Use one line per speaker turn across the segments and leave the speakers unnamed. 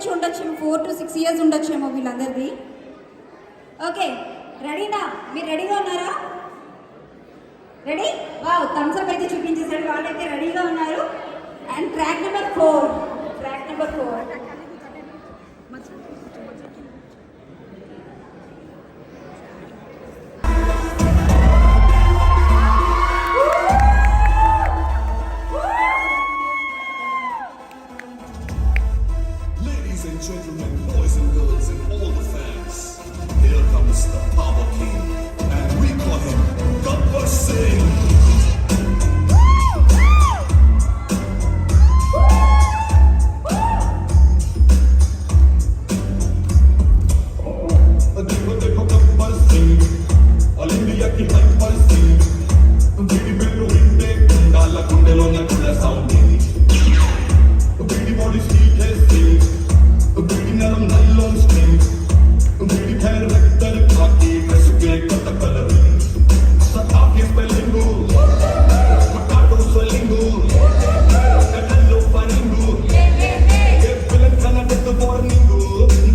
నుంచి ఉండొచ్చేమో, 4 to 6 years ఉండొచ్చేమో వీళ్ళందరిది. ఓకే, రెడీనా? మీరు రెడీగా ఉన్నారా? రెడీ? వావ్, థమ్స్ అప్ అయితే చూపించేసాడు, వాళ్ళైతే రెడీగా ఉన్నారు. And track number 4.
Ladies and gentlemen, boys and girls and all the fans, here comes the Power King, and we call him Gabbar Singh. देखो देखो गब्बर सिंह, ऑल इंडिया की गब्बर सिंह, बीडी बिल्लो इंडे डाला गुंडेलो न कुला साउंड, बीडी बॉडी स्वीट है Singh, BD नरम nylon string, BD खैर रखतर खाकी ड्रेस के कत कलर, सता के स्पेलिंगो, मटाडो स्वेलिंगो, कललो फनिंगो, ये फिल्म खाना दे तो वार्निंगो,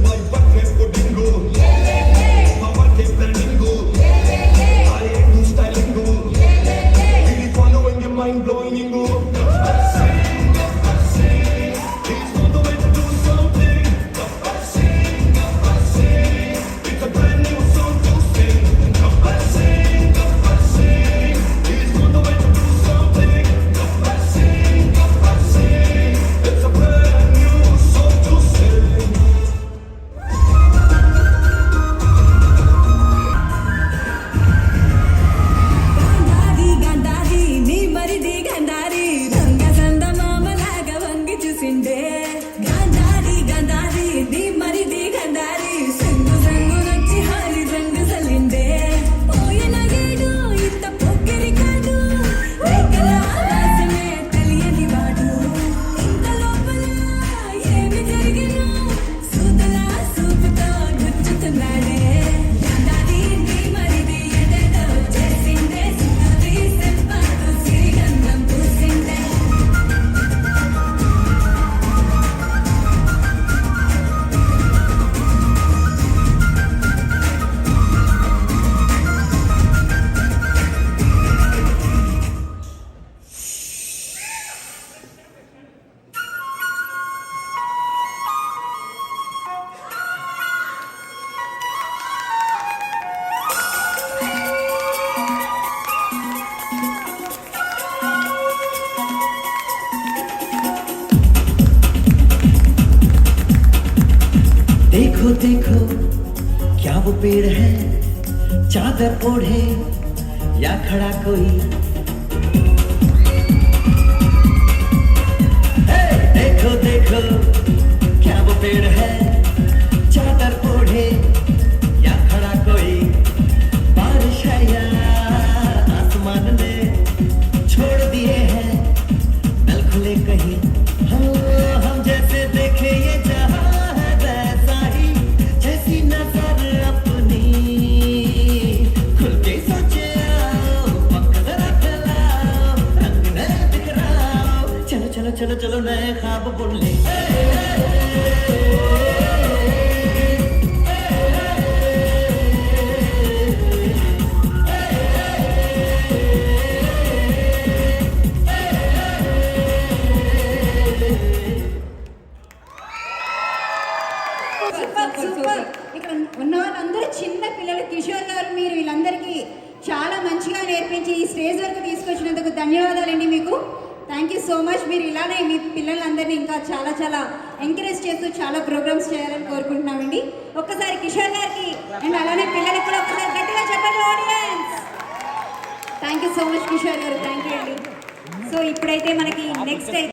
बाय बटनेस को डिंगो, power के ट्रेंडिंगो, I do stylingo, really following your mind blowing ingo.
देखो देखो क्या वो पेड़ है, चादर ओढ़े या खड़ा कोई। हे, देखो देखो क्या वो पेड़ है, चादर ओढ़े या खड़ा कोई। बारिश है या आसमान ने छोड़ दिए हैं नल खुले कहीं। हम जैसे देखे ये जहां है वैसा ही, जैसी नजर अपनी खुल के सोचे आओ, वक्त जरा फैलाओ, रंग नए बिखराओ। चलो चलो चलो चलो नए ख्वाब बुन ले।
సూపర్. ఇక్కడ ఉన్న వాళ్ళందరూ చిన్న పిల్లలు. కిషోర్ గారు, మీరు వీళ్ళందరికీ చాలా మంచిగా నేర్పించి ఈ స్టేజ్ వరకు తీసుకొచ్చినందుకు ధన్యవాదాలండి మీకు. Thank you so much. మీరు ఇలానే మీ పిల్లలందరినీ ఇంకా చాలా చాలా ఎంకరేజ్ చేస్తూ చాలా ప్రోగ్రామ్స్ చేయాలని కోరుకుంటున్నామండి. ఒక్కసారి కిషోర్ గారికి అండ్ అలానే పిల్లలకి కూడా ఒక్కసారి గట్టిగా చెప్పండి audience. Thank you so much Kishore గారు, థ్యాంక్ యూ అండి. సో ఇప్పుడైతే మనకి నెక్స్ట్ అయితే